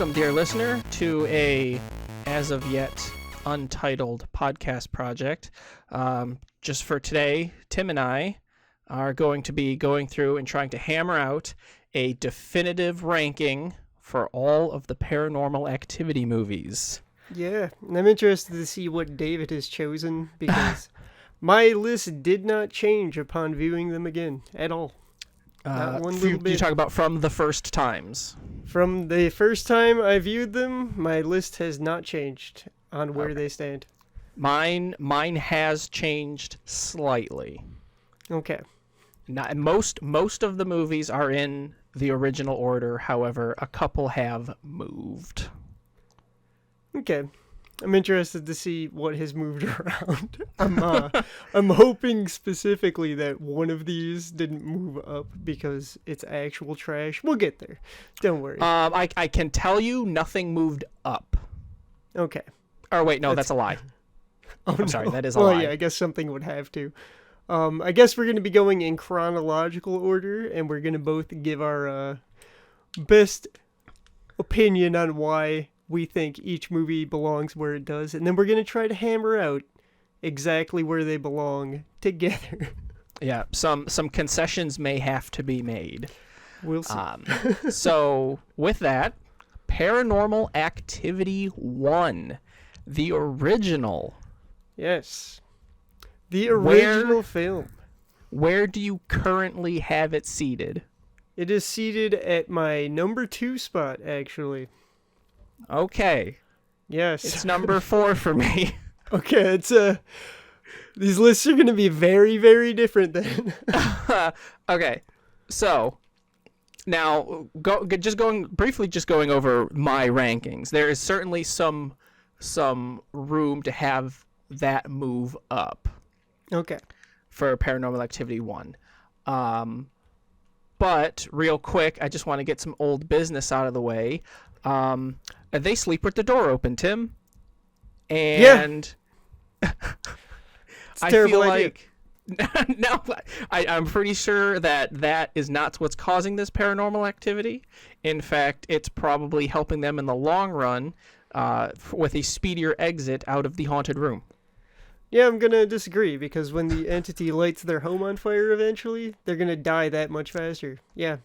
Welcome, dear listener, to a, as of yet, untitled podcast project. Just for today, Tim and I are going to be going through and trying to hammer out a definitive ranking for all of the Paranormal Activity movies. Yeah, and I'm interested to see what David has chosen because my list did not change upon viewing them again at all. Not one little bit. You talk about from the first times. From the first time I viewed them, my list has not changed on where they stand. Mine has changed slightly. Okay. Not most of the movies are in the original order. However, a couple have moved. Okay. I'm interested to see what has moved around. I'm hoping specifically that one of these didn't move up because it's actual trash. We'll get there. Don't worry. I can tell you nothing moved up. Okay. Or wait, no, that's a lie. Oh, I'm sorry, that is a lie. Well, yeah, I guess something would have to. I guess we're going to be going in chronological order, and we're going to both give our best opinion on why we think each movie belongs where it does, and then we're going to try to hammer out exactly where they belong together. Yeah, some concessions may have to be made. We'll see. So, with that, Paranormal Activity 1, the original. Yes. The original film. Where do you currently have it seated? It is seated at my number 2 spot, actually. Okay. Yes. It's number 4 for me. Okay, it's these lists are going to be very, very different then. Okay. So, now going over my rankings. There is certainly some room to have that move up. Okay. For Paranormal Activity 1. But real quick, I just want to get some old business out of the way. They sleep with the door open, Tim. And yeah. I feel like no, I'm pretty sure that is not what's causing this paranormal activity. In fact, it's probably helping them in the long run with a speedier exit out of the haunted room. Yeah, I'm going to disagree because when the entity lights their home on fire eventually, they're going to die that much faster. Yeah,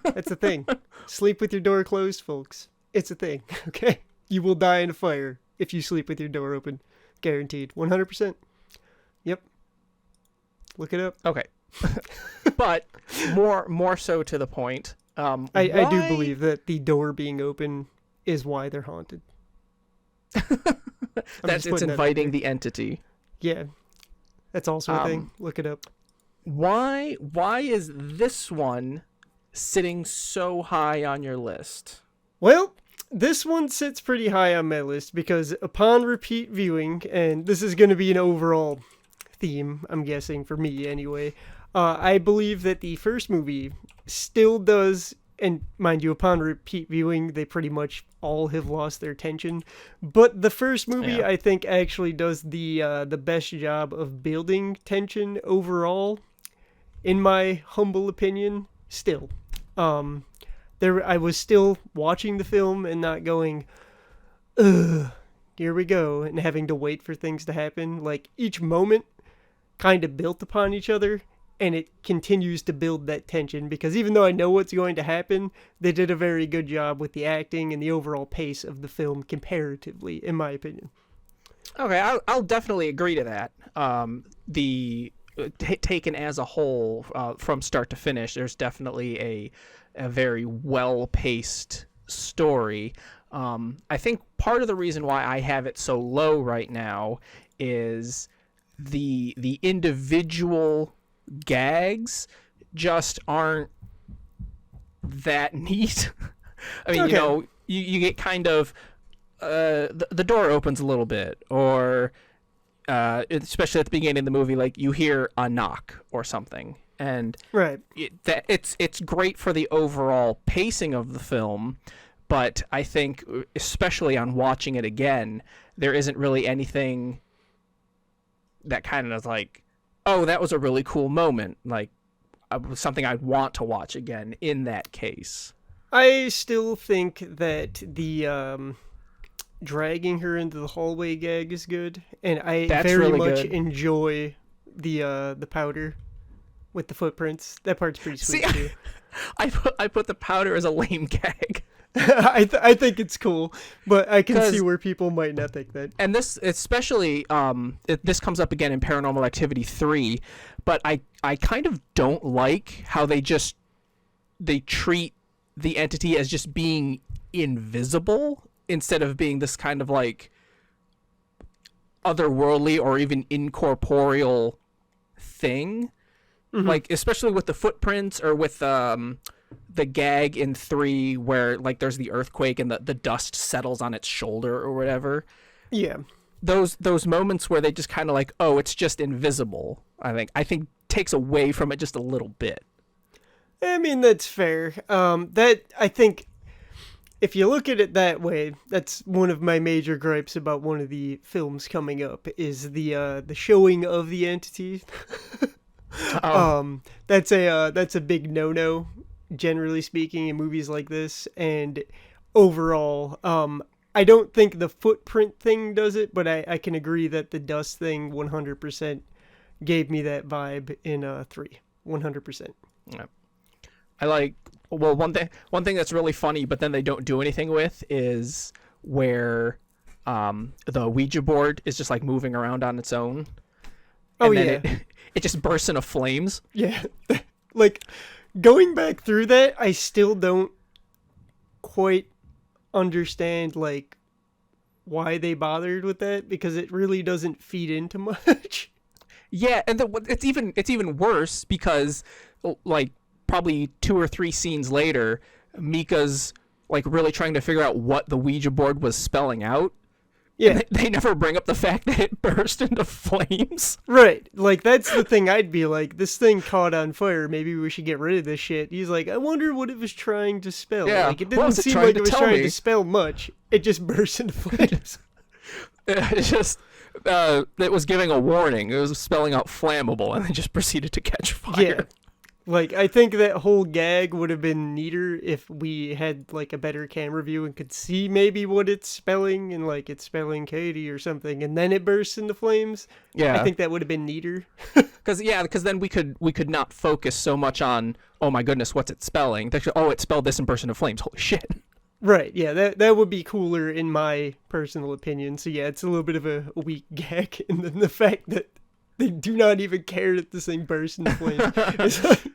that's a thing. Sleep with your door closed, folks. It's a thing, okay? You will die in a fire if you sleep with your door open. Guaranteed. 100%. Yep. Look it up. Okay. But more so to the point. I do believe that the door being open is why they're haunted. It's inviting the entity. Yeah. That's also a thing. Look it up. Why is this one sitting so high on your list? Well, this one sits pretty high on my list because upon repeat viewing, and this is going to be an overall theme, I'm guessing, for me anyway, I believe that the first movie still does, and mind you, upon repeat viewing, they pretty much all have lost their tension, but the first movie, I think, actually does the best job of building tension overall, in my humble opinion, still. I was still watching the film and not going, ugh, here we go, and having to wait for things to happen. Like, each moment kind of built upon each other, and it continues to build that tension, because even though I know what's going to happen, they did a very good job with the acting and the overall pace of the film comparatively, in my opinion. Okay, I'll definitely agree to that. Taken as a whole, from start to finish, there's definitely a very well-paced story. I think part of the reason why I have it so low right now is the individual gags just aren't that neat. I mean, okay. You get kind of the door opens a little bit, or especially at the beginning of the movie, like you hear a knock or something, and right. It's great for the overall pacing of the film, but I think especially on watching it again, there isn't really anything that kind of like, oh, that was a really cool moment, like something I'd want to watch again in that case. I still think that the dragging her into the hallway gag is good, and I That's very really much good. enjoy the powder with the footprints. That part's pretty See, sweet too. I put the powder as a lame gag. I think it's cool, but I can see Because where people might not think that. and this especially this comes up again in Paranormal Activity 3, but I kind of don't like how they treat the entity as just being invisible instead of being this kind of like otherworldly or even incorporeal thing. Like especially with the footprints or with the gag in 3 where like there's the earthquake and the dust settles on its shoulder or whatever. Yeah. Those moments where they just kind of like, oh, it's just invisible, I think takes away from it just a little bit. I mean, that's fair. That I think if you look at it that way, that's one of my major gripes about one of the films coming up is the showing of the entity. Oh, That's a big no-no, generally speaking, in movies like this. And overall, I don't think the footprint thing does it, but I can agree that the dust thing 100% gave me that vibe in 3. 100%. yeah. I like well one thing that's really funny but then they don't do anything with is where the Ouija board is just like moving around on its own Oh and then yeah. it just bursts into flames. Yeah. Like going back through that, I still don't quite understand like why they bothered with that because it really doesn't feed into much. Yeah, and it's even worse because like probably 2 or 3 scenes later, Mika's like really trying to figure out what the Ouija board was spelling out, and Yeah. they never bring up the fact that it burst into flames. Right. Like that's the thing I'd be like, this thing caught on fire, maybe we should get rid of this shit. He's like, I wonder what it was trying to spell. Yeah, Like it what didn't was it seem trying like to it was tell trying me? to spell much. It just burst into flames. It's just it was giving a warning. It was spelling out flammable, and then just proceeded to catch Yeah. fire. Like I think that whole gag would have been neater if we had like a better camera view and could see maybe what it's spelling and like it's spelling Katie or something and then it bursts into flames. I Yeah, think that would have been neater. because then we could not focus so much on, oh my goodness, what's it spelling? Oh, it spelled this in burst into flames. Holy shit. Right, yeah, that would be cooler in my personal opinion. So yeah, it's a little bit of a weak gag and then the fact that they do not even care that this thing bursts into flames. It's like, that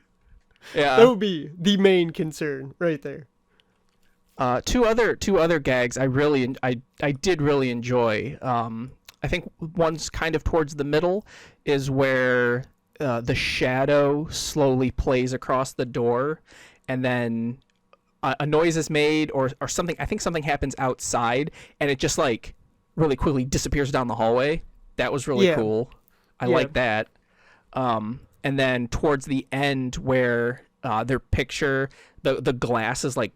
Yeah. would be the main concern right there. Two other gags I did really enjoy. I think one's kind of towards the middle is where the shadow slowly plays across the door, and then a noise is made or something. I think something happens outside, and it just like really quickly disappears down the hallway. That was really Yeah. cool. I Yeah. like that. And then towards the end where their picture the glass is like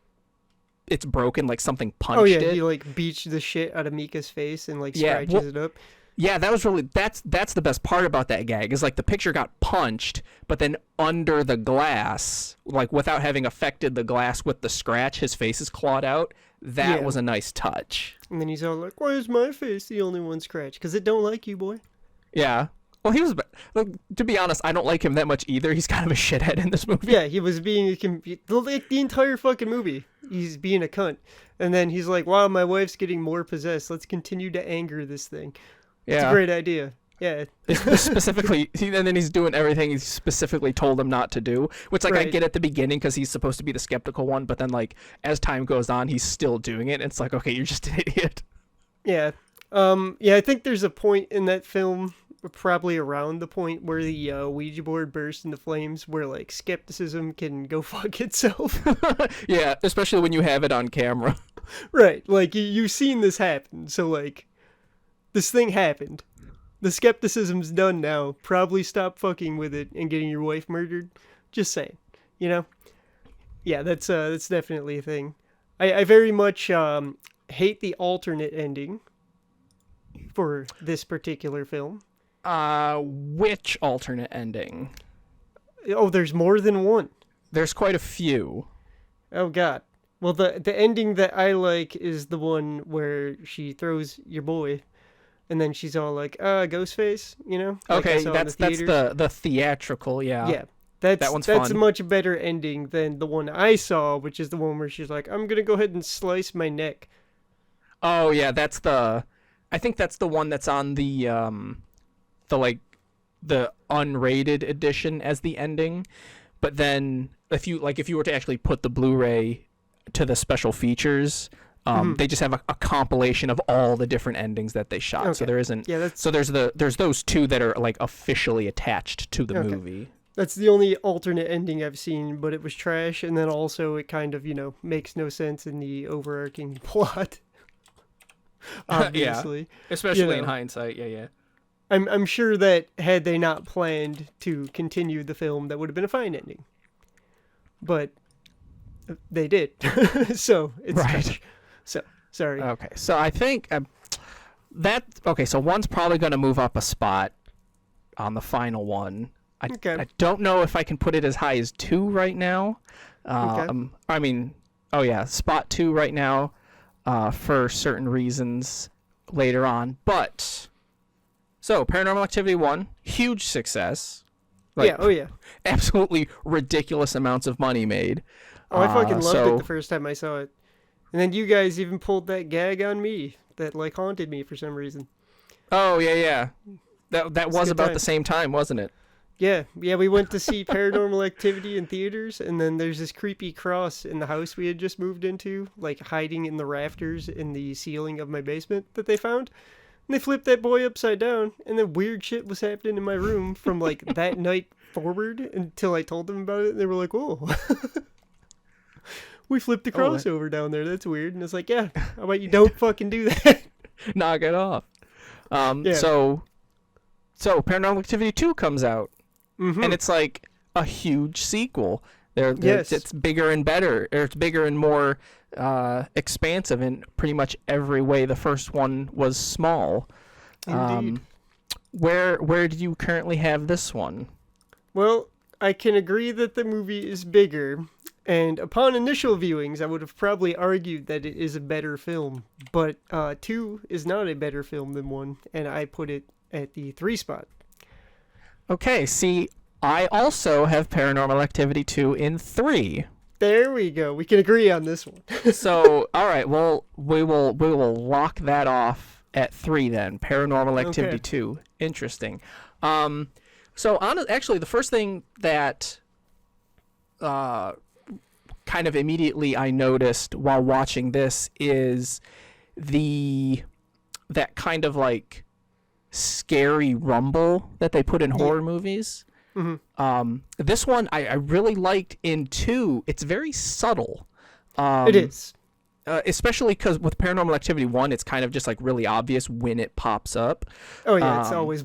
it's broken like something Oh punched yeah, it. he like beached the shit out of Mika's face and like Yeah, scratches well, it up. yeah, that was really that's the best part about that gag is like the picture got punched, but then under the glass, like without having affected the glass with the scratch, his face is clawed out. That Yeah. was a nice touch. And then he's all like, "Why is my face the only one scratched? Because it don't like you, boy." Yeah. Well, like, to be honest, I don't like him that much either. He's kind of a shithead in this movie. Yeah, he was being like the entire fucking movie. He's being a cunt, and then he's like, "Wow, my wife's getting more possessed. Let's continue to anger this thing." It's a Yeah. great idea. Yeah, Specifically, and then he's doing everything he specifically told him not to do, which like I Right. get at the beginning because he's supposed to be the skeptical one, but then like as time goes on, he's still doing it. And it's like, okay, you're just an idiot. yeah, yeah. I think there's a point in that film, probably around the point where the Ouija board bursts into flames, where like skepticism can go fuck itself. Yeah, especially when you have it on camera. Right, like you've seen this happen, so like this thing happened. The skepticism's done now. Probably stop fucking with it and getting your wife murdered. Just saying, you know. Yeah, that's definitely a thing. I very much hate the alternate ending for this particular film. Which alternate ending? Oh, there's more than one. There's quite a few. Oh God. Well, the ending that I like is the one where she throws your boy, and then she's all like, Ghostface, like I Okay, saw in the that's theaters. the theatrical, yeah. Yeah, That one's that's a fun. much better ending than the one I saw, which is the one where she's like, I'm gonna go ahead and slice my neck. Oh yeah, I think that's the one that's on the like the unrated edition as the ending. But then if you were to actually put the Blu-ray to the special features, they just have a compilation of all the different endings that they shot. Okay. So there isn't. Yeah, that's So there's those two that are like officially attached to the Okay. movie. that's the only alternate ending I've seen, but it was trash, and then also it kind of makes no sense in the overarching plot. Obviously, Especially in know. hindsight. Yeah, yeah. I'm sure that had they not planned to continue the film, that would have been a fine ending. But they did, so it's Right. trash. So sorry. Okay, so I think so one's probably going to move up a spot on the final one. Okay. I don't know if I can put it as high as 2 right now. I mean, oh yeah, spot 2 right now for certain reasons later on. But so Paranormal Activity 1, huge success. Like, Yeah. Oh yeah. absolutely ridiculous amounts of money made. Oh, I fucking loved so it the first time I saw it. And then you guys even pulled that gag on me that like haunted me for some reason. Oh yeah, yeah. That was good about time. the same time, wasn't it? Yeah, we went to see Paranormal Activity in theaters, and then there's this creepy cross in the house we had just moved into, like hiding in the rafters in the ceiling of my basement that they found. And they flipped that boy upside down, and then weird shit was happening in my room from like that night forward until I told them about it, and they were like, "Whoa." We flipped the cross over down there. That's weird. And it's like, yeah, how about you don't fucking do that? Knock it off. Yeah. So Paranormal Activity 2 comes out, Mm-hmm. and it's like a huge sequel. Yes. It's bigger and better, or it's bigger and more expansive in pretty much every way. The first one was small. Indeed. Where do you currently have this one? Well, I can agree that the movie is bigger, and upon initial viewings, I would have probably argued that it is a better film. But 2 is not a better film than 1, and I put it at the 3 spot. Okay, see, I also have Paranormal Activity 2 in 3. There we go. We can agree on this one. So, all right, well, we will lock that off at 3 then. Paranormal Activity Okay. 2. Interesting. Actually, the first thing that kind of immediately I noticed while watching this is that kind of like scary rumble that they put in horror movies. Mm-hmm. This one I really liked in 2. It's very subtle. It is. Especially because with Paranormal Activity 1, it's kind of just like really obvious when it pops up. Oh, yeah, it's always...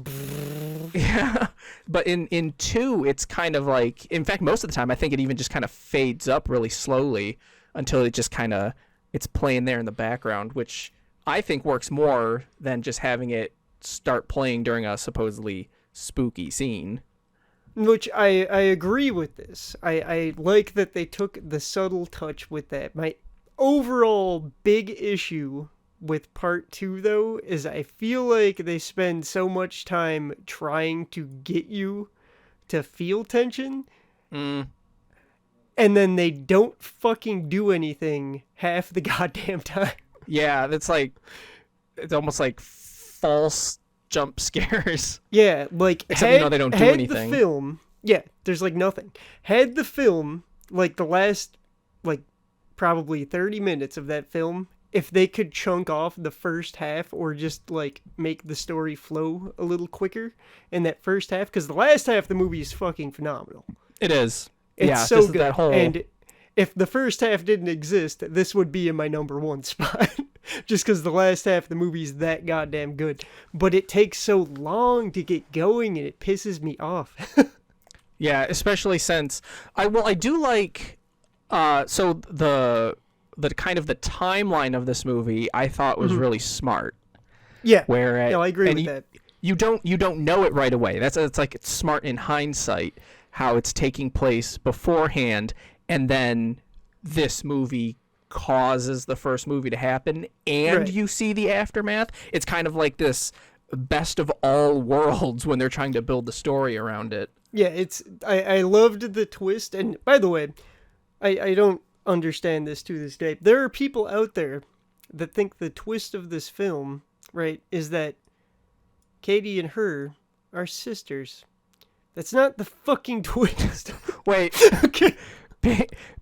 Yeah. But in 2, it's kind of like, in fact, most of the time, I think it even just kind of fades up really slowly until it just kind of, it's playing there in the background, which I think works more than just having it start playing during a supposedly spooky scene. Which I agree with this. I like that they took the subtle touch with that. My overall big issue with part 2, though, is I feel like they spend so much time trying to get you to feel tension, and then they don't fucking do anything half the goddamn time. Yeah, it's almost like false jump scares. Yeah, like Except they don't do anything. The film, yeah, there's like nothing. Had the film, like the last, like probably 30 minutes of that film, if they could chunk off the first half or just like make the story flow a little quicker in that first half, because the last half of the movie is fucking phenomenal. It is. It's yeah, so just good. That whole... And if the first half didn't exist, this would be in my number 1 spot. Just because the last half of the movie is that goddamn good. But it takes so long to get going, and it pisses me off. Yeah, especially since I do like so the kind of the timeline of this movie I thought was really smart. Yeah. Where No, I agree with that. You don't know it right away. It's smart in hindsight how it's taking place beforehand, and then this movie causes the first movie to happen, and Right. you see the aftermath. It's kind of like this best of all worlds when they're trying to build the story around it. Yeah, I loved the twist, and by the way, I don't understand this to this day. There are people out there that think the twist of this film, right, is that Katie and her are sisters. That's not the fucking twist. Wait, Okay.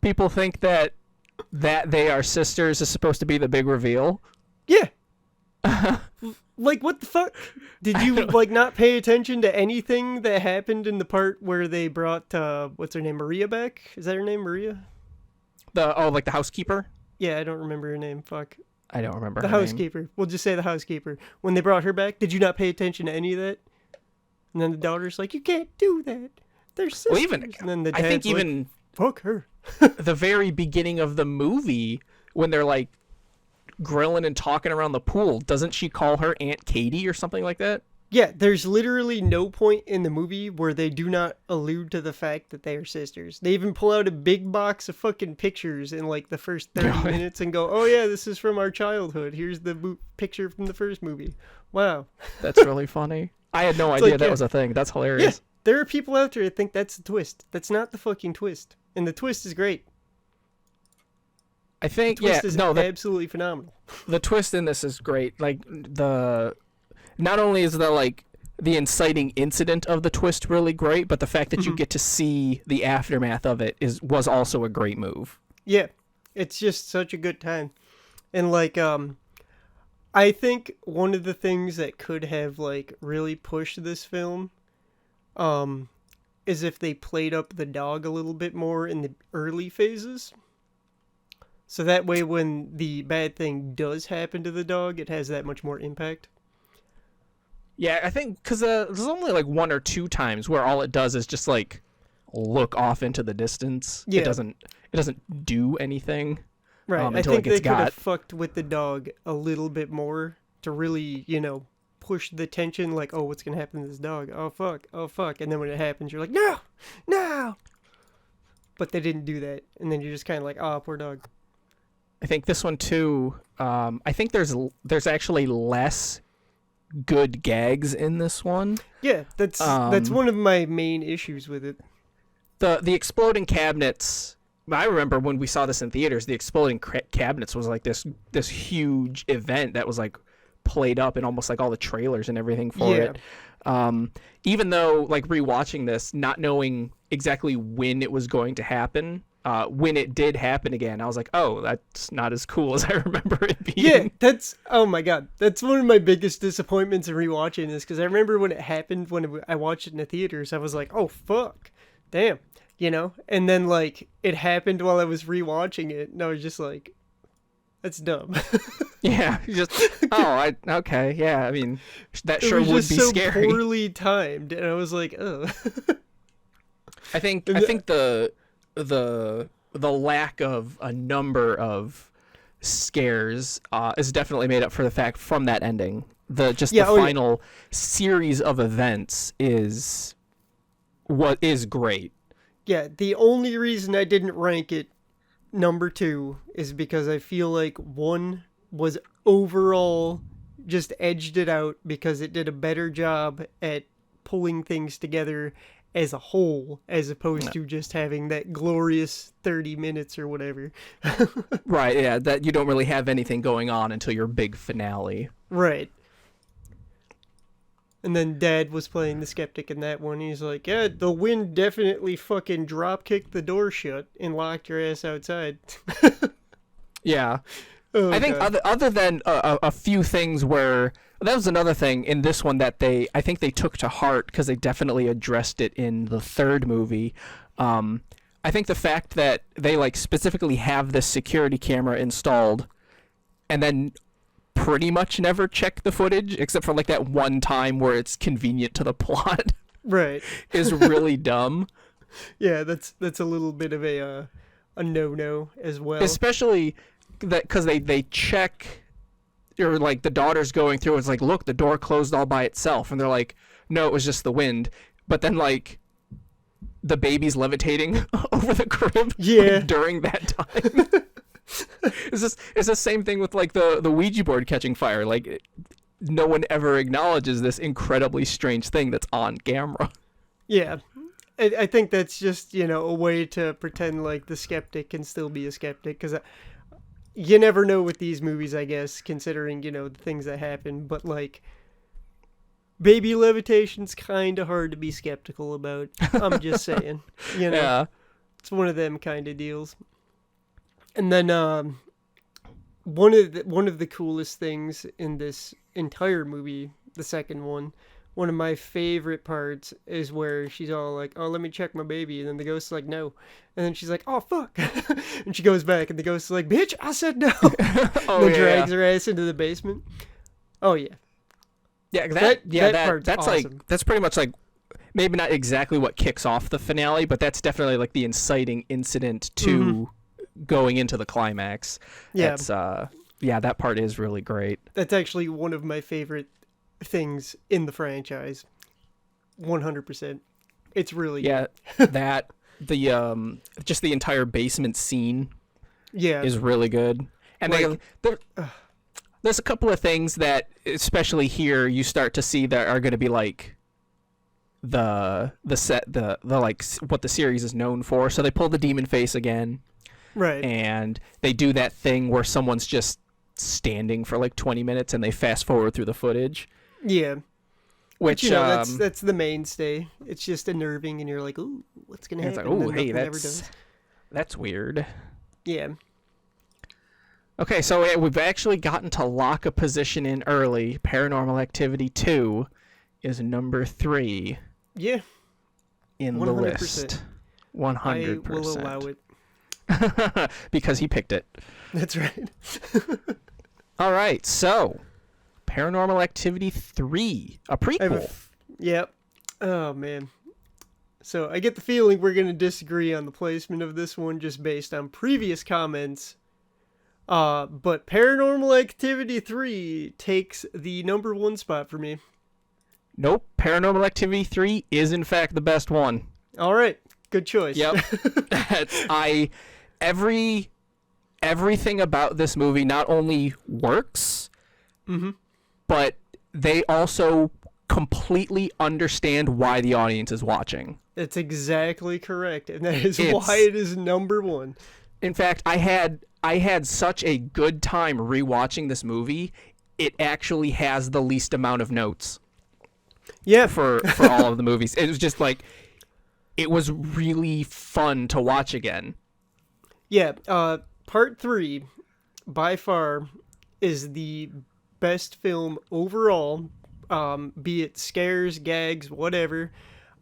people think that they are sisters is supposed to be the big reveal? Yeah. Like, what the fuck? Did you, like, not pay attention to anything that happened in the part where they brought, what's her name, Maria back? Is that her name, Maria? Like the housekeeper? Yeah, I don't remember her name. Fuck. I don't remember The her name. housekeeper. We'll just say the housekeeper. When they brought her back, did you not pay attention to any of that? And then the daughter's like, you can't do that. They're sisters. Well, even and then the I think dad's like, even fuck her. the very beginning of the movie when they're like grilling and talking around the pool, doesn't she call her Aunt Katie or something like that? Yeah, there's literally no point in the movie where they do not allude to the fact that they are sisters. They even pull out a big box of fucking pictures in like the first 30 minutes and go, oh yeah, this is from our childhood. Here's the picture from the first movie. Wow. That's really funny. I had no idea like, that yeah. was a thing. That's Yeah, hilarious. there are people out there that think that's the twist. That's not the fucking twist. And the twist is great. I think Twist is the absolutely phenomenal. twist in this is great. Like not only is the inciting incident of the twist really great, but the fact that you get to see the aftermath of it was also a great move. Yeah, it's just such a good time. And like I think one of the things that could have like really pushed this film is if they played up the dog a little bit more in the early phases. So that way when the bad thing does happen to the dog, it has that much more impact. Yeah, I think because there's only like one or two times where all it does is just like look off into the distance. Yeah. It doesn't do anything. Right. I until think it they gets could have got. fucked with the dog a little bit more to really, push the tension like, oh, what's going to happen to this dog? Oh, fuck. Oh, fuck. And then when it happens, you're like, no, no. But they didn't do that. And then you're just kind of like, oh, poor dog. I think this one too. I think there's actually less good gags in this one. Yeah, that's one of my main issues with it. The exploding cabinets. I remember when we saw this in theaters. The exploding cabinets was like this huge event that was like played up in almost like all the trailers and everything for it. Even though like rewatching this, not knowing exactly when it was going to happen. When it did happen again, I was like, oh, that's not as cool as I remember it being. Yeah, oh my god. That's one of my biggest disappointments in rewatching this, because I remember when it happened, when I watched it in the theaters, I was like, oh, fuck. Damn. And then, like, it happened while I was rewatching it, and I was just like, that's dumb. Yeah, okay, yeah, I mean, that It sure was would just be so scary. poorly timed, and I was like, oh. I think the lack of a number of scares is definitely made up for the fact from that ending. The final series of events is what is great. Yeah, the only reason I didn't rank it number 2 is because I feel like 1 was overall just edged it out because it did a better job at pulling things together as a whole, as opposed to just having that glorious 30 minutes or whatever. Right, yeah, that you don't really have anything going on until your big finale. Right. And then Dad was playing the skeptic in that one. He's like, yeah, the wind definitely fucking drop kicked the door shut and locked your ass outside. Yeah. Oh, I think other than a few things where that was another thing in this one that I think they took to heart because they definitely addressed it in the third movie. I think the fact that they like specifically have this security camera installed and then pretty much never check the footage except for like that one time where it's convenient to the plot. Right. Is really dumb. Yeah, that's a little bit of a no-no as well. Especially that because they check, or like the daughter's going through. It's like, look, the door closed all by itself, and they're like, no, it was just the wind. But then like the baby's levitating over the crib Yeah. during that time. It's the same thing with like the Ouija board catching fire. Like no one ever acknowledges this incredibly strange thing that's on camera. Yeah. I think that's just, a way to pretend like the skeptic can still be a skeptic, because you never know with these movies, I guess, considering, the things that happen. But, like, baby levitation's kind of hard to be skeptical about. I'm just saying. Yeah. It's one of them kind of deals. And then one of the coolest things in this entire movie, the second one of my favorite parts is where she's all like, "Oh, let me check my baby," and then the ghost's like, "No," and then she's like, "Oh, fuck," and she goes back, and the ghost's like, "Bitch, I said no," and then drags her ass into the basement. Oh yeah, that part's awesome. like that's pretty much like maybe not exactly what kicks off the finale, but that's definitely like the inciting incident to going into the climax. Yeah, it's, that part is really great. That's actually one of my favorite things in the franchise. 100%. It's really good. That the just the entire basement scene is really good. And like, there's a couple of things that especially here you start to see that are going to be like the like what the series is known for. So they pull the demon face again. Right. And they do that thing where someone's just standing for like 20 minutes and they fast forward through the footage. Yeah. Which that's the mainstay. It's just unnerving, and you're like, "Ooh, what's gonna happen?" It's like, "Oh, hey, that's weird." Yeah. Okay, so we've actually gotten to lock a position in early. Paranormal Activity 2 is number 3. Yeah. In 100%. The list. 100%. I will allow it. Because he picked it. That's right. All right, so Paranormal Activity 3, a prequel. Yep. Oh, man. So I get the feeling we're going to disagree on the placement of this one just based on previous comments. But Paranormal Activity 3 takes the number 1 spot for me. Nope. Paranormal Activity 3 is, in fact, the best one. All right. Good choice. Yep. Everything about this movie not only works, but they also completely understand why the audience is watching. That's exactly correct, and that is why it is number 1. In fact, I had such a good time rewatching this movie. It actually has the least amount of notes. Yeah, for all of the movies. It was just like it was really fun to watch again. Yeah, part 3 by far is the best film overall, be it scares, gags, whatever.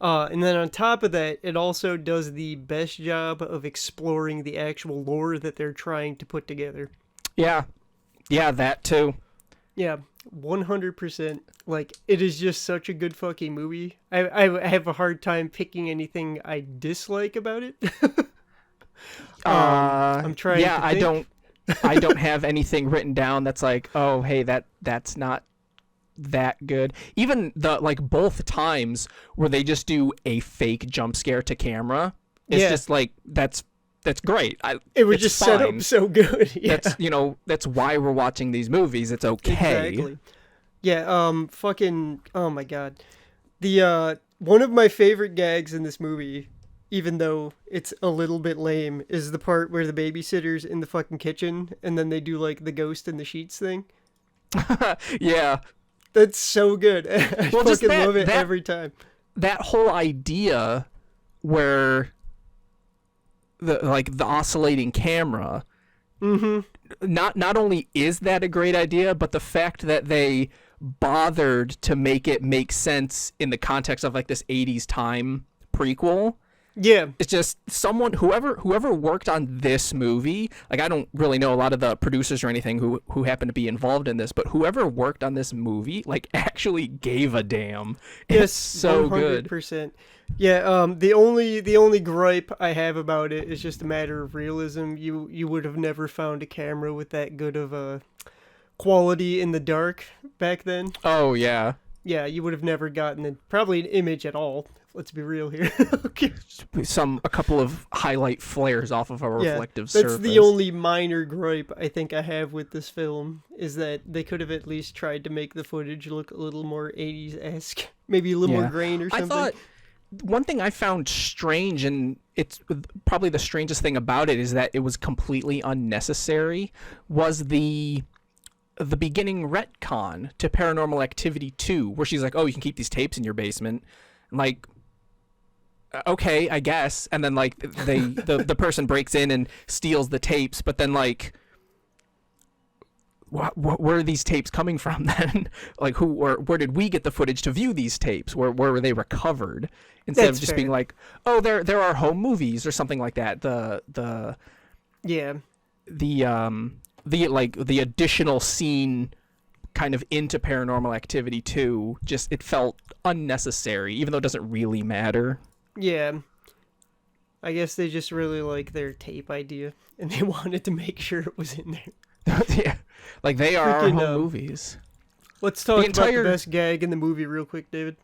And then on top of that, it also does the best job of exploring the actual lore that they're trying to put together. Yeah, that too. Yeah, 100%. Like, it is just such a good fucking movie. I have a hard time picking anything I dislike about it. I'm trying to think. I don't have anything written down that's like, oh, hey, that's not that good. Even the like both times where they just do a fake jump scare to camera, it's just like that's great. It was just set up so good. Yeah. That's why we're watching these movies. It's okay. Exactly. Yeah. Fucking. Oh my god. The one of my favorite gags in this movie, even though it's a little bit lame, is the part where the babysitter's in the fucking kitchen and then they do like the ghost in the sheets thing. Yeah. That's so good. I fucking love it every time. That whole idea where the oscillating camera, not only is that a great idea, but the fact that they bothered to make it make sense in the context of like this 80s time prequel. Yeah. It's just whoever worked on this movie, like I don't really know a lot of the producers or anything who happen to be involved in this, but whoever worked on this movie like actually gave a damn. It's so 100%. Good. Yeah, the only gripe I have about it is just a matter of realism. You would have never found a camera with that good of a quality in the dark back then. Oh yeah. Yeah, you would have never gotten probably an image at all Let's be real here. Okay. A couple of highlight flares off of a reflective surface. That's the only minor gripe I think I have with this film, is that they could have at least tried to make the footage look a little more 80s-esque. Maybe a little more grain or something. I thought one thing I found strange, and it's probably the strangest thing about it, is that it was completely unnecessary, was the beginning retcon to Paranormal Activity 2, where she's like, oh, you can keep these tapes in your basement. And like, okay, I guess. And then like the person breaks in and steals the tapes, but then like, where are these tapes coming from then? Like, where did we get the footage to view these tapes? Where were they recovered? Instead of just being like, oh, there are home movies or something like that. The additional scene kind of into Paranormal Activity 2, just it felt unnecessary, even though it doesn't really matter. Yeah. I guess they just really like their tape idea, and they wanted to make sure it was in there. Yeah, like they are our home movies. Let's talk about the best gag in the movie real quick, David.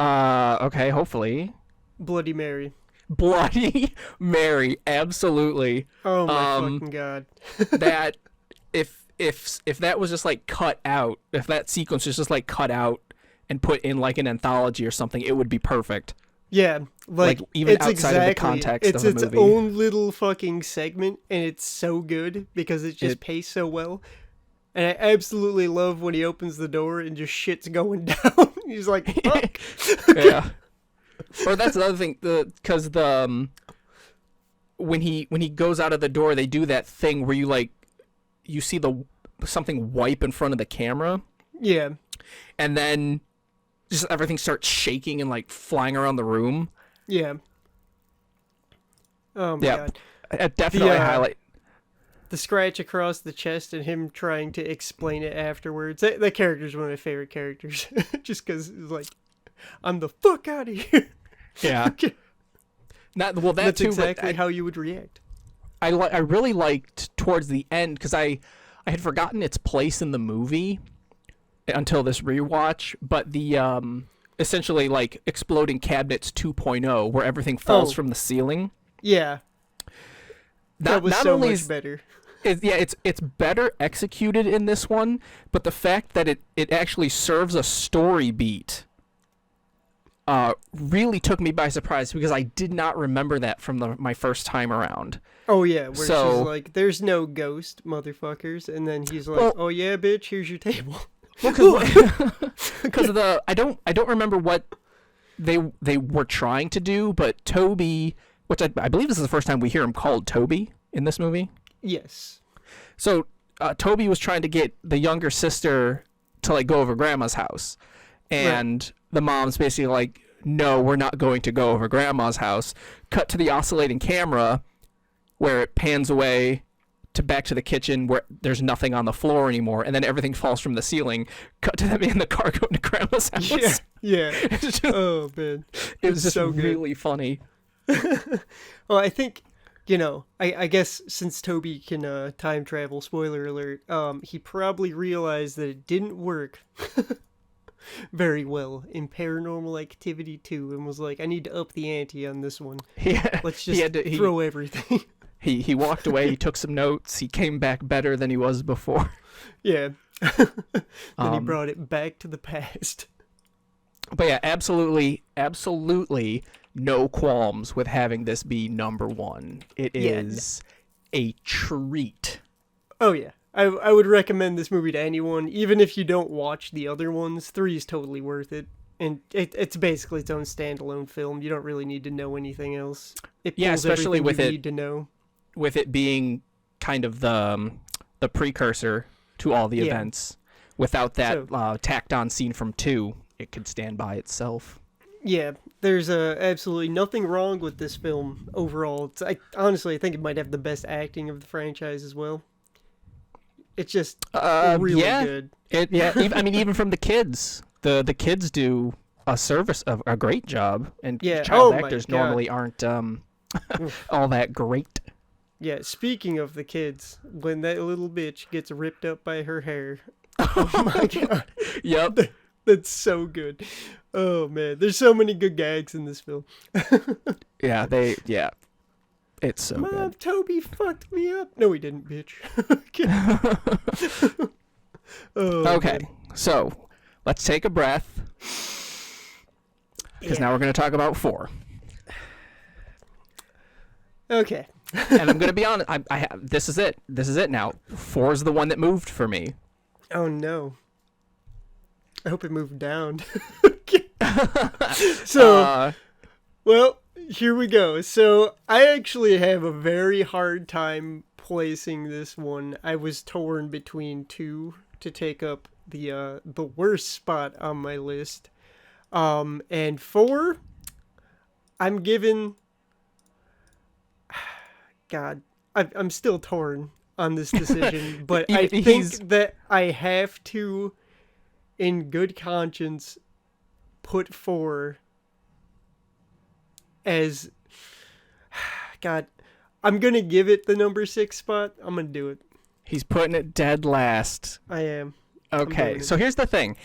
Okay, hopefully. Bloody Mary. Bloody Mary, absolutely. Oh my fucking god. That if that was just like cut out, if that sequence was just like cut out and put in like an anthology or something, it would be perfect. Yeah, like even it's outside of the context of the movie. It's its own little fucking segment, and it's so good because it just paced so well. And I absolutely love when he opens the door and just shit's going down. He's like, fuck. Yeah. Or that's another thing, because when he goes out of the door, they do that thing where you see something wipe in front of the camera. Yeah. And then just everything starts shaking and like flying around the room. Yeah. Oh my god. Definitely highlight. The scratch across the chest and him trying to explain it afterwards. That character's one of my favorite characters. Just because it's like, I'm the fuck out of here. Yeah. That's too, exactly how you would react. I really liked towards the end, because I had forgotten its place in the movie until this rewatch, but the essentially like exploding cabinets 2.0, where everything falls from the ceiling. Yeah. That was so much better. It's better executed in this one, but the fact that it actually serves a story beat really took me by surprise, because I did not remember that from my first time around. Oh yeah, where she's like, "There's no ghost, motherfuckers," and then he's like, "Oh yeah, bitch, here's your table." Well, because I don't remember what they were trying to do, but Toby, which I believe this is the first time we hear him called Toby in this movie. Yes. So Toby was trying to get the younger sister to like go over grandma's house, and the mom's basically like, no, we're not going to go over grandma's house. Cut to the oscillating camera where it pans away to back to the kitchen where there's nothing on the floor anymore, and then everything falls from the ceiling. Cut to them in the car going to grandma's house. Yeah. Oh man, it was just so really funny. Well, I think, I guess since Toby can time travel, spoiler alert, he probably realized that it didn't work very well in Paranormal Activity 2 and was like, I need to up the ante on this one. Yeah. Let's just throw everything. He walked away, he took some notes, he came back better than he was before. Yeah. Then he brought it back to the past. But yeah, absolutely no qualms with having this be number one. It is a treat. Oh yeah. I would recommend this movie to anyone, even if you don't watch the other ones. 3 is totally worth it. And it's basically its own standalone film. You don't really need to know anything else. It pulls especially with you need to know. With it being kind of the precursor to all the events. Without that tacked on scene from 2, it could stand by itself. Yeah, there's absolutely nothing wrong with this film overall. Honestly, I think it might have the best acting of the franchise as well. It's just really good. Even from the kids. The kids do a great job, and child actors normally aren't all that great. Yeah, speaking of the kids, when that little bitch gets ripped up by her hair, oh my god. Yep. That's so good. Oh man, there's so many good gags in this film. Yeah, it's so Mom, good. Toby fucked me up. No, he didn't, bitch. Oh, Okay, man. so let's take a breath because now we're going to talk about 4. Okay. And I'm going to be honest. This is it. This is it now. 4 is the one that moved for me. Oh no. I hope it moved down. So, well, here we go. So, I actually have a very hard time placing this one. I was torn between 2 to take up the worst spot on my list. And 4, I'm given. God, I'm still torn on this decision, but I think that I have to, in good conscience, put 4 as. God, I'm gonna give it the number 6 spot. I'm gonna do it. He's putting it dead last. I am. Okay, so here's the thing.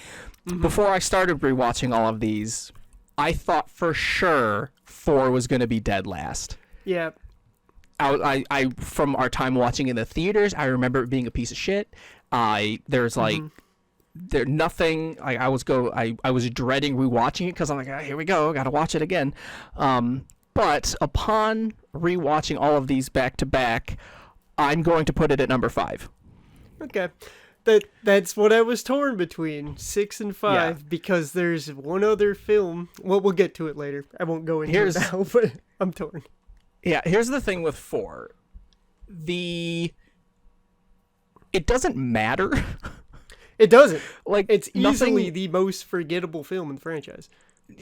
Before I started rewatching all of these, I thought for sure 4 was going to be dead last. Yeah. I from our time watching in the theaters, I remember it being a piece of shit. There's like there nothing. I was dreading rewatching it because I'm like, here we go, got to watch it again. But upon rewatching all of these back to back, I'm going to put it at number 5. Okay. That's what I was torn between, 6 and 5, because there's one other film. Well, we'll get to it later. I won't go into it now, but I'm torn. Yeah, here's the thing with 4. It doesn't matter. It doesn't. Like, it's easily the most forgettable film in the franchise.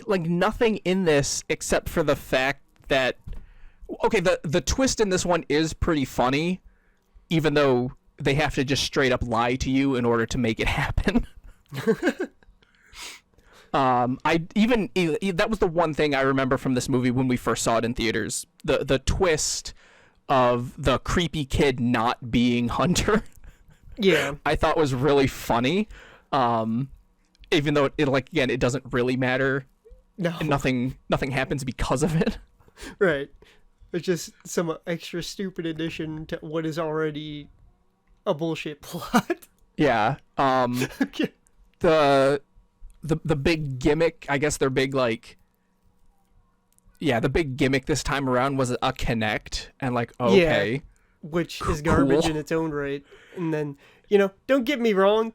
Like, nothing in this except for the fact that, okay, the twist in this one is pretty funny, even though they have to just straight up lie to you in order to make it happen. That was the one thing I remember from this movie when we first saw it in theaters. The twist of the creepy kid not being Hunter. Yeah. I thought was really funny. Even though it doesn't really matter. No. And nothing happens because of it. Right. It's just some extra stupid addition to what is already a bullshit plot. Yeah. Okay. The big gimmick, I guess their big the big gimmick this time around was a connect, and okay. Yeah, which is garbage in its own right. And then, don't get me wrong,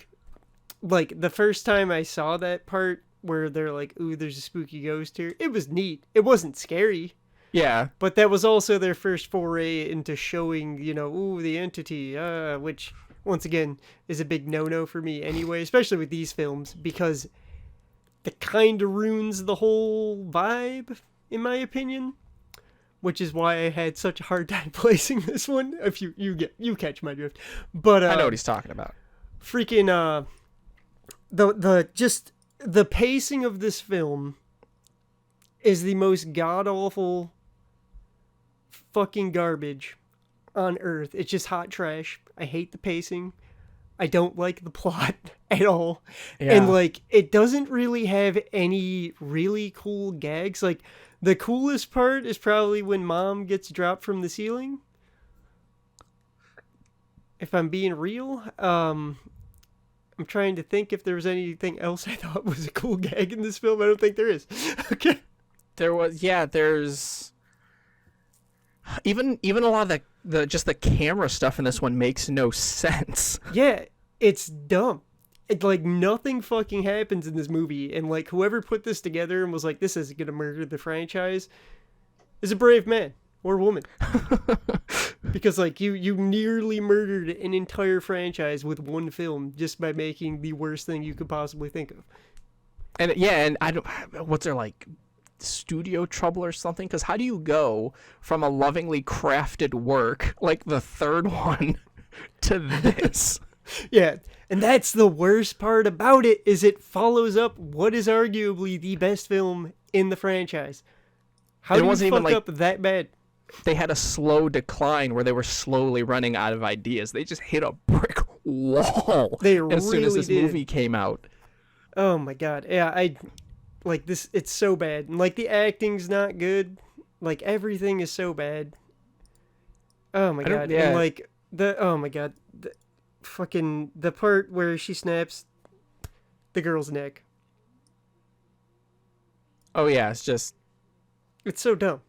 like the first time I saw that part where they're like, ooh, there's a spooky ghost here, it was neat. It wasn't scary. Yeah. But that was also their first foray into showing, ooh, the entity, which once again is a big no-no for me anyway, especially with these films, because it kind of ruins the whole vibe, in my opinion, which is why I had such a hard time placing this one. If you catch my drift, but I know what he's talking about. Freaking the pacing of this film is the most god awful fucking garbage on earth. It's just hot trash. I hate the pacing. I don't like the plot at all. Yeah. And it doesn't really have any really cool gags. Like, the coolest part is probably when Mom gets dropped from the ceiling. If I'm being real, I'm trying to think if there was anything else I thought was a cool gag in this film. I don't think there is. Okay. There's even a lot of the camera stuff in this one makes no sense. Yeah, it's dumb. Nothing fucking happens in this movie, and whoever put this together and was like, this isn't gonna murder the franchise, is a brave man or woman. Because you nearly murdered an entire franchise with one film just by making the worst thing you could possibly think of. And I don't, what's there studio trouble or something? Because how do you go from a lovingly crafted work like the third one to this? Yeah, and that's the worst part about it, is it follows up what is arguably the best film in the franchise. How do you fuck up that bad? They had a slow decline where they were slowly running out of ideas. They just hit a brick wall they as soon as this movie came out. Oh my god. Yeah, I like this. It's so bad. And, like, the acting's not good. Like, everything is so bad. Oh my I don't. god. And Yeah. like oh my god. Fucking the part where she snaps the girl's neck. Oh yeah. It's just. It's so dumb.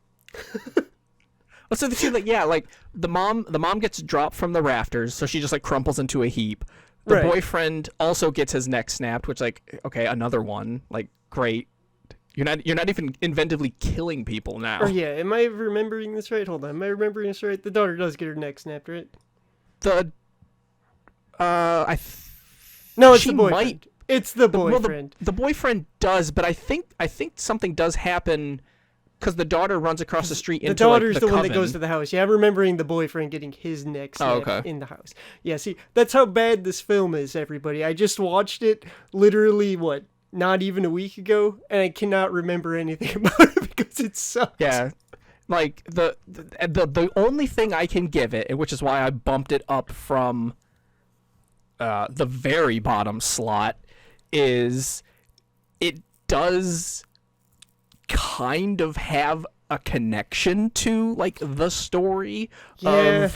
So the scene, like, yeah, like the mom gets dropped from the rafters, so she just like crumples into a heap. The Right. boyfriend also gets his neck snapped, which, like, okay, another one. Like, great. You're not even inventively killing people now. Or yeah, am I remembering this right? Hold on. Am I remembering this right? The daughter does get her neck snapped, right? The No, it's she the boyfriend. might. It's the Well, boyfriend. the boyfriend does, but I think something does happen because the daughter runs across the street The into daughter's like the the one that coven. goes to the house. Yeah, I'm remembering the boyfriend getting his neck Oh, snapped okay. in the house. Yeah, see, that's how bad this film is, everybody. I just watched it literally, what, not even a week ago, and I cannot remember anything about it because it sucks. Yeah, like the only thing I can give it, which is why I bumped it up from the very bottom slot, is it does kind of have a connection to like the story Yeah.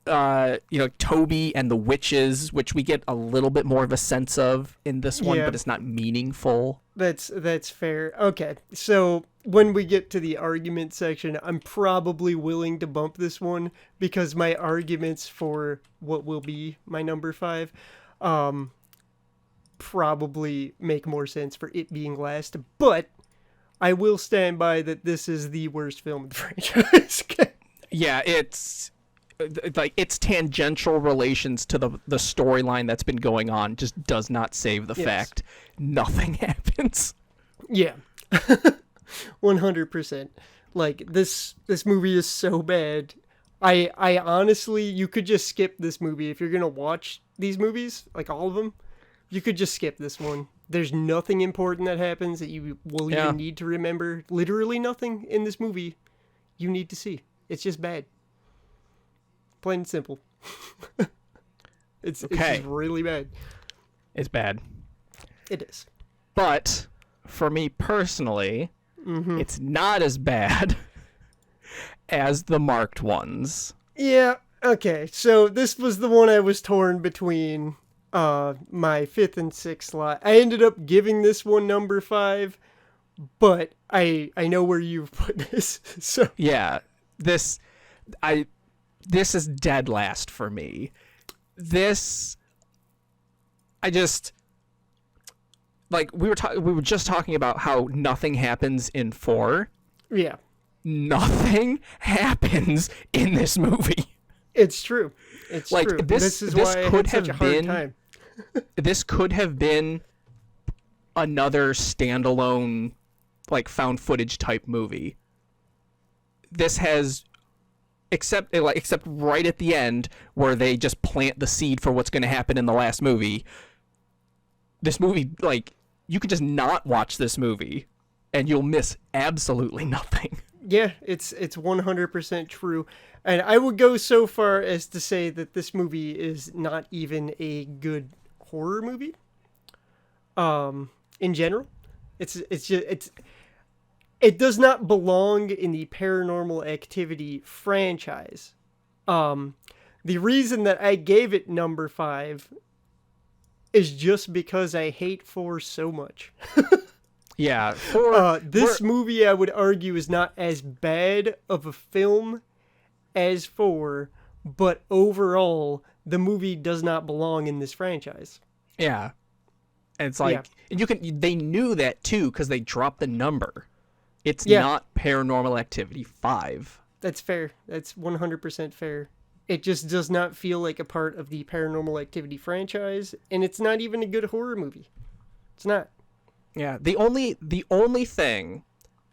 of Toby and the witches, which we get a little bit more of a sense of in this one, Yeah. but it's not meaningful. That's fair. Okay, so when we get to the argument section, I'm probably willing to bump this one because my arguments for what will be my number 5 probably make more sense for it being last. But I will stand by that this is the worst film in the franchise. Yeah, it's like its tangential relations to the storyline that's been going on just does not save the Yes. fact nothing happens. Yeah. 100%. Like this movie is so bad. I honestly, you could just skip this movie if you're going to watch these movies, like all of them. You could just skip this one. There's nothing important that happens that you will Yeah. even need to remember. Literally nothing in this movie you need to see. It's just bad. Plain and simple. It's Okay. just really bad. It's bad. It is. But for me personally, it's not as bad as the marked ones. Yeah, okay. So this was the one I was torn between my 5th and 6th slot. I ended up giving this one number 5, but I know where you've put this. So Yeah, this is dead last for me. This I just like we were just talking about how nothing happens in 4. yeah, Nothing happens in this movie. it's true. It's Like, true. this is this why I could had such a have hard been- time. This could have been another standalone like found footage type movie. This has except right at the end where they just plant the seed for what's going to happen in the last movie. This movie, like, you could just not watch this movie and you'll miss absolutely nothing. Yeah, it's 100% true. And I would go so far as to say that this movie is not even a good horror movie. In general, it does not belong in the Paranormal Activity franchise. The reason that I gave it number 5 is just because I hate 4 so much. Yeah, This movie, I would argue, is not as bad of a film as 4, but overall, the movie does not belong in this franchise. yeah. And it's like they knew that too because they dropped the number. It's not Paranormal Activity 5. That's fair. That's 100% fair. It just does not feel like a part of the Paranormal Activity franchise, and it's not even a good horror movie. It's not. Yeah, the only thing,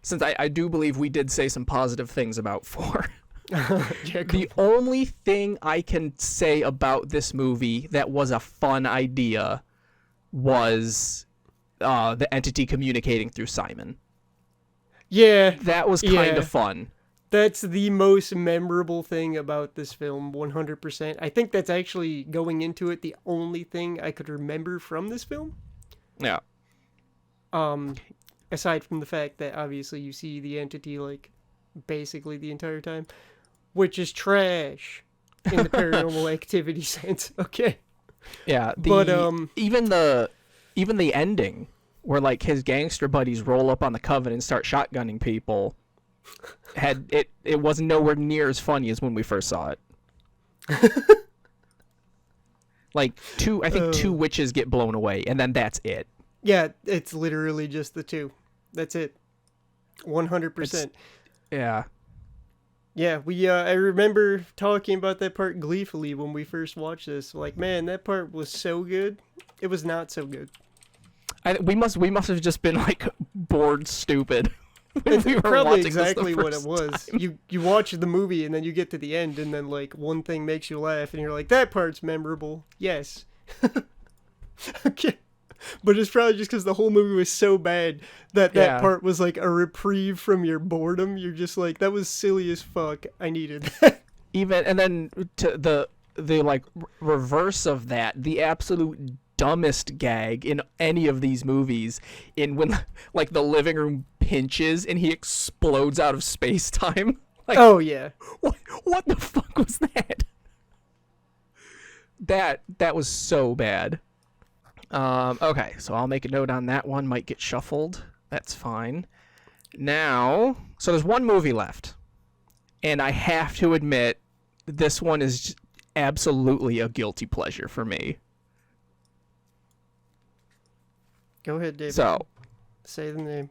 since I do believe we did say some positive things about 4, the only thing I can say about this movie that was a fun idea was the entity communicating through Simon. Yeah, That was kind of fun. that's the most memorable thing about this film, 100%. I think that's actually, going into it, the only thing I could remember from this film. Yeah. Aside from the fact that obviously you see the entity like basically the entire time, which is trash in the Paranormal Activity sense. Okay. Yeah. But even the ending where like his gangster buddies roll up on the Coven and start shotgunning people it wasn't nowhere near as funny as when we first saw it. Like I think two witches get blown away and then that's it. Yeah, it's literally just the two. That's it. 100%. Yeah. Yeah, I remember talking about that part gleefully when we first watched this. Like, man, that part was so good. It was not so good. We must have just been like bored stupid. It's probably exactly what it was. You watch the movie and then you get to the end and then like one thing makes you laugh and you're like, that part's memorable. Yes. Okay. But it's probably just because the whole movie was so bad that part was like a reprieve from your boredom. You're just like, that was silly as fuck. I needed that. Even and then to the like reverse of that, the absolute dumbest gag in any of these movies, in when like the living room pinches and he explodes out of space time. Like, oh yeah. What the fuck was that? That was so bad. Okay, so I'll make a note on that one. Might get shuffled. That's fine. Now, so there's one movie left. And I have to admit, this one is absolutely a guilty pleasure for me. Go ahead, David. So, say the name.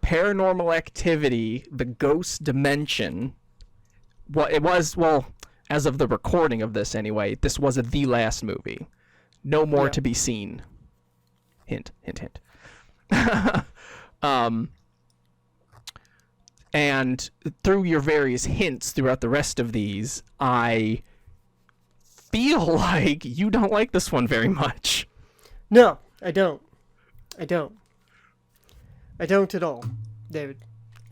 Paranormal Activity, The Ghost Dimension. Well, it was, as of the recording of this anyway, this was the last movie. No more to be seen. Hint, hint, hint. And through your various hints throughout the rest of these, I feel like you don't like this one very much. No, I don't. I don't at all, David.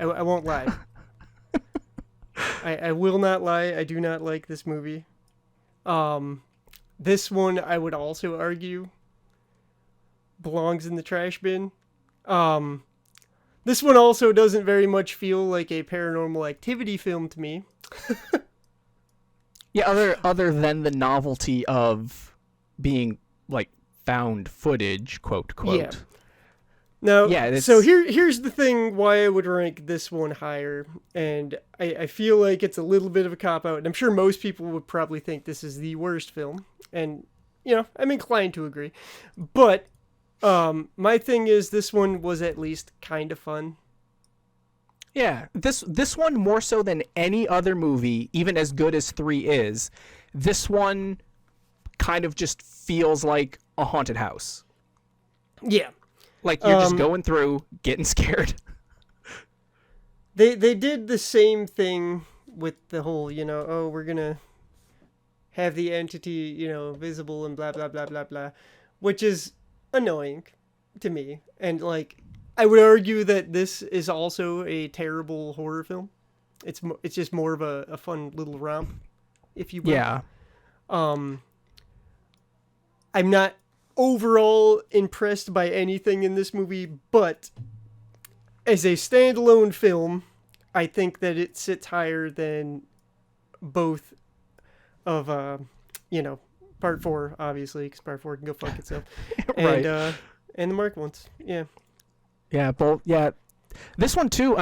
I won't lie. I will not lie. I do not like this movie. This one, I would also argue, belongs in the trash bin. This one also doesn't very much feel like a Paranormal Activity film to me. Yeah, other than the novelty of being, like, found footage, quote. Yeah. Now, so here's the thing why I would rank this one higher, and I feel like it's a little bit of a cop-out, and I'm sure most people would probably think this is the worst film, and, I'm inclined to agree. But my thing is this one was at least kind of fun. Yeah, this one more so than any other movie, even as good as 3 is, this one kind of just feels like a haunted house. Yeah. Like, you're just going through, getting scared. They did the same thing with the whole, we're going to have the entity, visible and blah, blah, blah, blah, blah, which is annoying to me. And, like, I would argue that this is also a terrible horror film. It's just more of a fun little romp, if you will. Yeah. I'm not overall impressed by anything in this movie, but as a standalone film, I think that it sits higher than both of part 4, obviously, because part 4 can go fuck itself. Right. And the Mark ones. Yeah. Yeah, both. Yeah. This one too,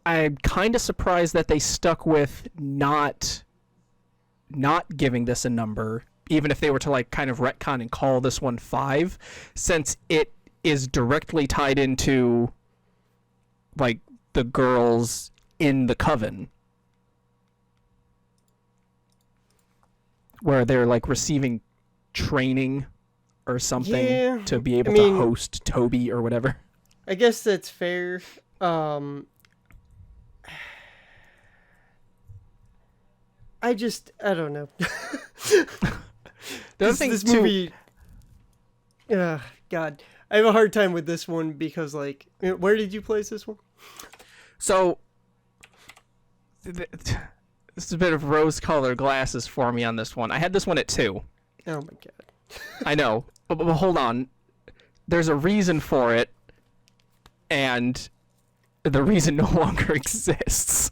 I'm kind of surprised that they stuck with not giving this a number, even if they were to like kind of retcon and call this one 5, since it is directly tied into like the girls in the Coven, where they're like receiving training or something to be able to host Toby or whatever. I guess that's fair. I don't know. This movie, God, I have a hard time with this one because, like, where did you place this one? So, this is a bit of rose-colored glasses for me on this one. I had this one at 2. Oh my God. I know, but hold on. there's a reason for it, and the reason no longer exists.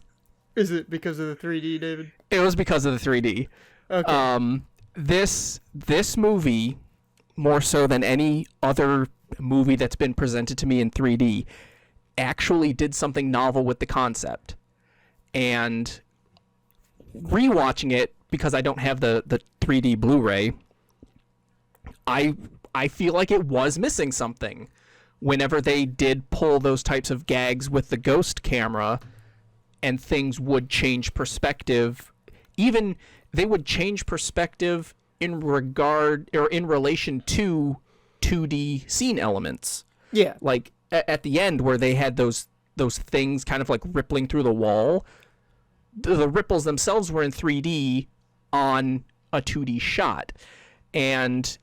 Is it because of the 3D, David? It was because of the 3D. Okay. This movie, more so than any other movie that's been presented to me in 3D, actually did something novel with the concept. And rewatching it, because I don't have the 3D Blu-ray, I feel like it was missing something. Whenever they did pull those types of gags with the ghost camera, and things would change perspective, even they would change perspective in regard or in relation to 2D scene elements. Yeah. Like at the end where they had those things kind of like rippling through the wall, the ripples themselves were in 3D on a 2D shot. And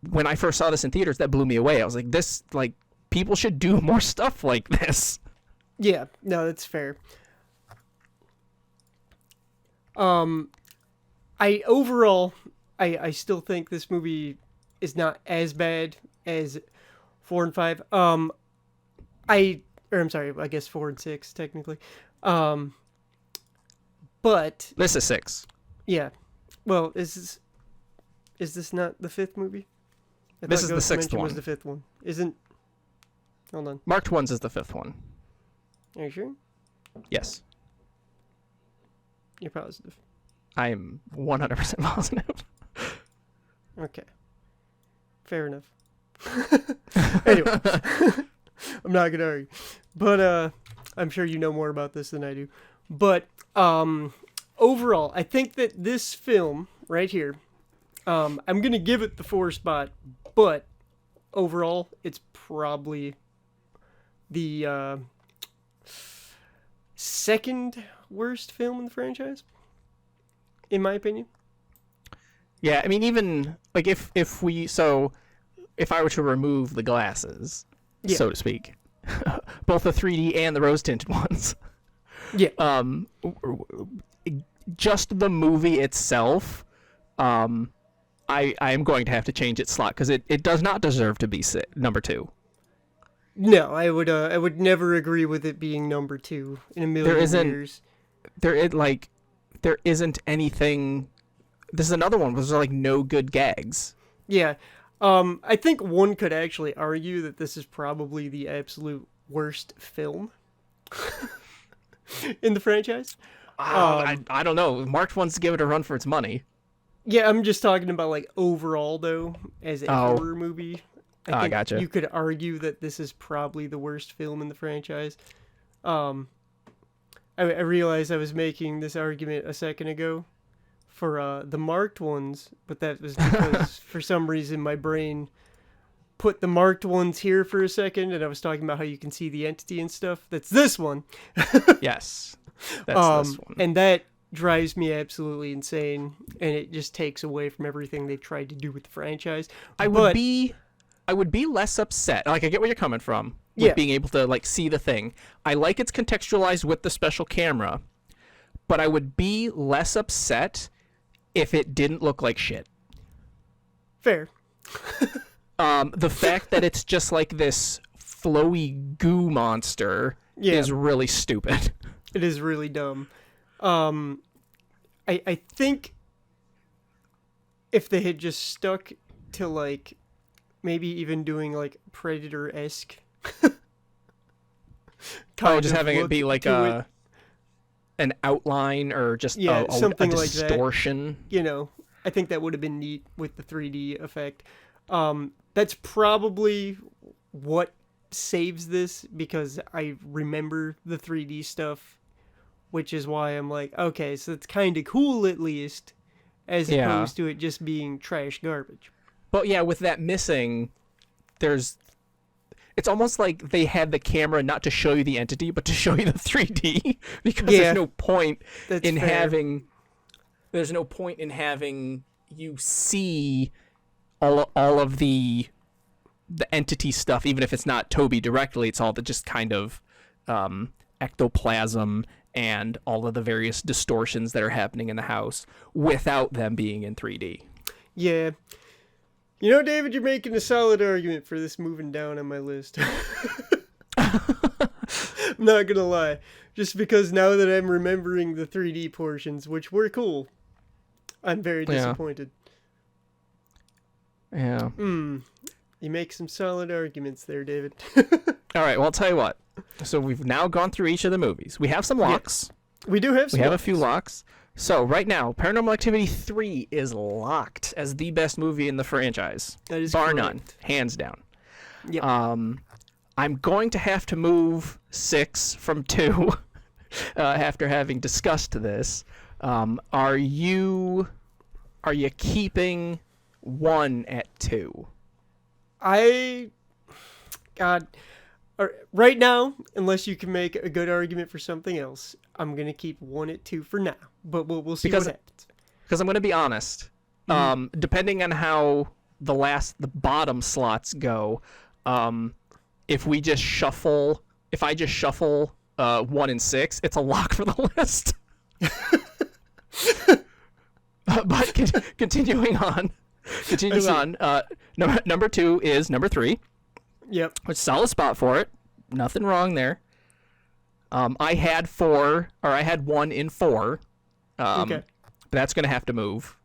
when I first saw this in theaters, that blew me away. I was like, this, like, people should do more stuff like this. Yeah, no, that's fair. I still think this movie is not as bad as 4 and 5. I guess 4 and 6 technically. But This is 6. yeah, well, is this not the 5th movie? I This thought is the Ghost 6th Dimension one. Was the 5th one? Isn't? Hold on. Marked Ones is the 5th one. Are you sure? Yes. You're positive. I am 100% positive. Okay. Fair enough. Anyway, I'm not gonna argue, but I'm sure you know more about this than I do. But overall, I think that this film right here, I'm gonna give it the 4 spot, but overall, it's probably the second worst film in the franchise, in my opinion. Yeah, I mean, even like if I were to remove the glasses, Yeah. so to speak, both the 3D and the rose tinted ones, Yeah. just the movie itself, I am going to have to change its slot because it does not deserve to be number 2. No, I would never agree with it being number 2 in a million years. There isn't anything. This is another one where there's like no good gags. Yeah. I think one could actually argue that this is probably the absolute worst film in the franchise. I don't know. Marked Ones give it a run for its money. Yeah, I'm just talking about like overall though, as a horror movie. I think gotcha. you could argue that this is probably the worst film in the franchise. I realized I was making this argument a second ago for the Marked Ones, but that was because for some reason my brain put the Marked Ones here for a second, and I was talking about how you can see the entity and stuff. That's this one. Yes, that's this one. And that drives me absolutely insane, and it just takes away from everything they tried to do with the franchise. I would be less upset. Like, I get where you're coming from with being able to like see the thing. I like it's contextualized with the special camera, but I would be less upset if it didn't look like shit. Fair. The fact that it's just like this flowy goo monster is really stupid. It is really dumb. I think if they had just stuck to like maybe even doing like Predator-esque just having it be like an outline or just a something distortion. Like that. You know, I think that would have been neat with the 3D effect. That's probably what saves this, because I remember the 3D stuff, which is why I'm like, okay, so it's kind of cool at least, as opposed to it just being trash garbage. But yeah, with that missing, it's almost like they had the camera not to show you the entity, but to show you the 3D, because there's no point in having you see all of the entity stuff, even if it's not Toby directly. It's all the just kind of ectoplasm and all of the various distortions that are happening in the house without them being in 3D. Yeah. You know, David, you're making a solid argument for this moving down on my list. I'm not gonna lie. Just because now that I'm remembering the 3D portions, which were cool, I'm very disappointed. Yeah. You make some solid arguments there, David. All right, well, I'll tell you what. So we've now gone through each of the movies. We have some locks. Yeah, we do have some. We have a few locks. So right now, Paranormal Activity 3 is locked as the best movie in the franchise. That is bar correct. none, hands down. Yep. I'm going to have to move 6 from 2 after having discussed this. Are you keeping 1 at 2? Right now, unless you can make a good argument for something else, I'm gonna keep 1 at 2 for now. But we'll see what happens. Because I'm gonna be honest. Depending on how the bottom slots go, if I just shuffle 1 and 6, it's a lock for the list. But continuing on. Number 2 is number 3. Yep. Which solid spot for it. Nothing wrong there. I had 1 in 4. Okay. But that's gonna have to move.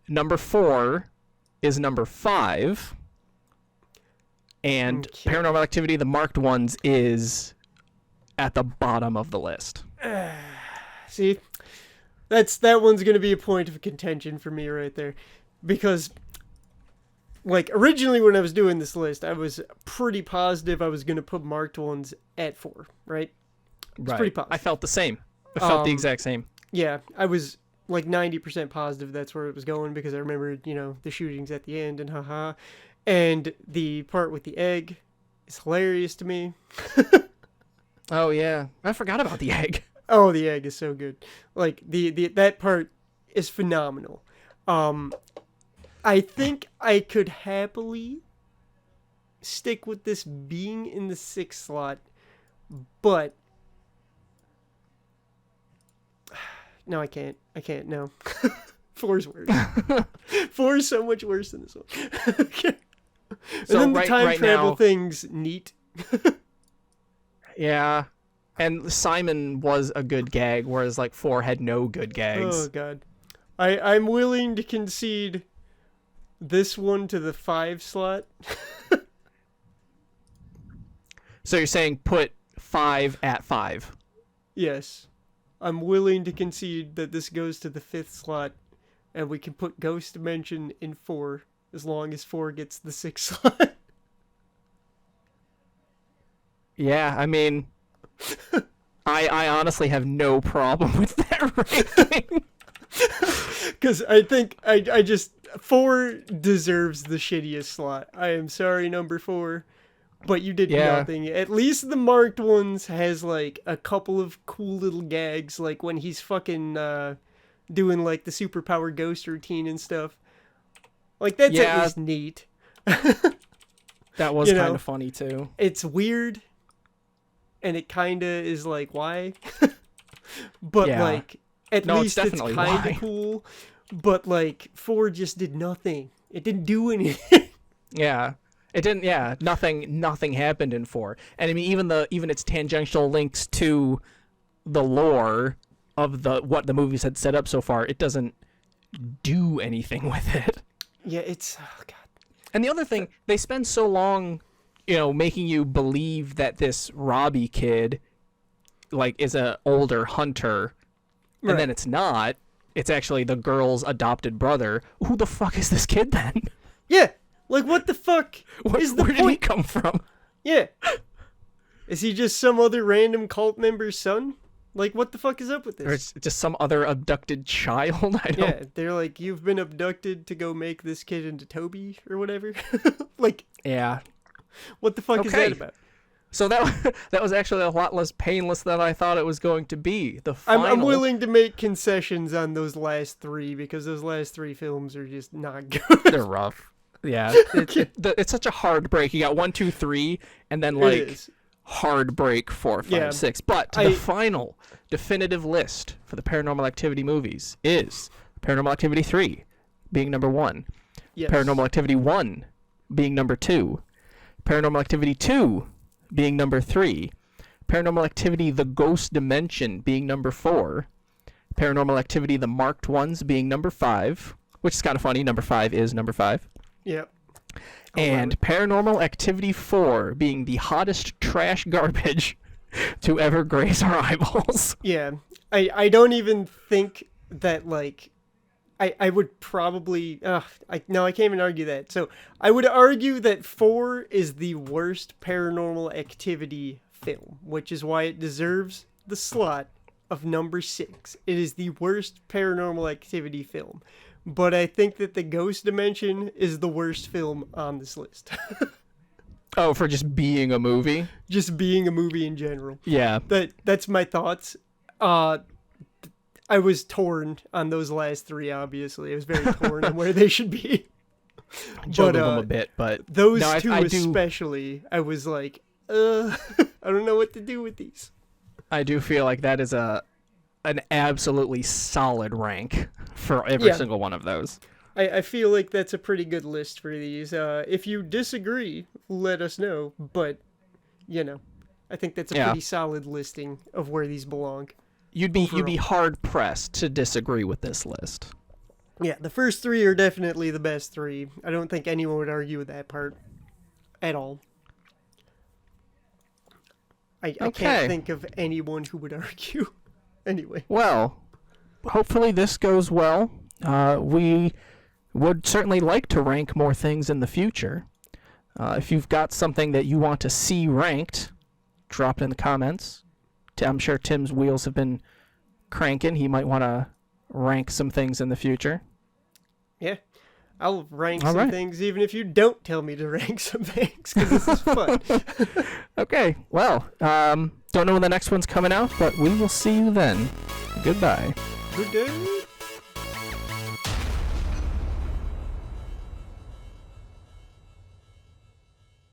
Number 4 is number 5. And Okay. Paranormal Activity, the marked ones, is at the bottom of the list. See, that one's gonna be a point of contention for me right there, because like originally when I was doing this list, I was pretty positive I was gonna put marked ones at 4, right? It's pretty positive. I felt the same. I felt the exact same. Yeah, I was like 90% positive that's where it was going because I remembered, the shootings at the end and haha. And the part with the egg is hilarious to me. Oh yeah, I forgot about the egg. Oh, the egg is so good. Like that part is phenomenal. I think I could happily stick with this being in the 6th slot, but no, I can't. No. 4's worse. 4 is so much worse than this one. Okay. And So then the time right travel now, thing's neat. yeah. And Simon was a good gag, whereas like 4 had no good gags. Oh god. I'm willing to concede this one to the 5 slot. So you're saying put 5 at 5? Yes. I'm willing to concede that this goes to the 5th slot, and we can put Ghost Dimension in 4, as long as 4 gets the 6th slot. Yeah, I mean, I honestly have no problem with that ranking. Because I think I just 4 deserves the shittiest slot. I am sorry, number 4, but you did nothing. At least the marked ones has like a couple of cool little gags, like when he's fucking doing like the superpower ghost routine and stuff. Like that's at least neat. That was kind of funny too. It's weird, and it kind of is like why, but like. At least it's kind of cool, but like 4 just did nothing. It didn't do anything. Yeah, it didn't. Yeah, nothing happened in 4. And I mean, even its tangential links to the lore of what the movies had set up so far, it doesn't do anything with it. Yeah, it's god. And the other thing, they spend so long, making you believe that this Robbie kid, like, is a older hunter. And then it's not. It's actually the girl's adopted brother. Who the fuck is this kid then? Yeah. Like, what the fuck is the Where point? did he come from? Yeah. Is he just some other random cult member's son? Like, what the fuck is up with this? Or it's just some other abducted child? I don't... Yeah, they're like, you've been abducted to go make this kid into Toby or whatever. Like, yeah. What the fuck is that about? So that was actually a lot less painless than I thought it was going to be. The final... I'm willing to make concessions on those last 3 because those last 3 films are just not good. They're rough. Yeah, it's such a hard break. You got 1, 2, 3, and then like hard break 4, 5, 6. But the final definitive list for the Paranormal Activity movies is Paranormal Activity 3 being number 1. Yes. Paranormal Activity 1 being number 2. Paranormal Activity 2 being number 3. Paranormal Activity The Ghost Dimension being number 4. Paranormal Activity The Marked Ones being number 5, which is kind of funny. Number 5 is number 5. Yep. And Paranormal Activity 4 being the hottest trash garbage to ever grace our eyeballs. Yeah. I don't even think that, like, I would probably... I can't even argue that. So, I would argue that 4 is the worst Paranormal Activity film, which is why it deserves the slot of number 6. It is the worst Paranormal Activity film. But I think that The Ghost Dimension is the worst film on this list. Oh, for just being a movie? Just being a movie in general. Yeah. That's my thoughts. I was torn on those last 3, obviously. I was very torn on where they should be. Juggled them a bit, but... Those no, two especially, I was like, I don't know what to do with these. I do feel like that is an absolutely solid rank for every single one of those. I feel like that's a pretty good list for these. If you disagree, let us know. But, I think that's a pretty solid listing of where these belong. You'd be hard pressed to disagree with this list. Yeah, the first 3 are definitely the best 3. I don't think anyone would argue with that part at all. I can't think of anyone who would argue. Anyway. Well, hopefully this goes well. We would certainly like to rank more things in the future. If you've got something that you want to see ranked, drop it in the comments. I'm sure Tim's wheels have been cranking. He might want to rank some things in the future. Yeah. I'll rank some things even if you don't tell me to rank some things, because this is fun. Okay. Well, don't know when the next one's coming out, but we will see you then. Goodbye. Good day.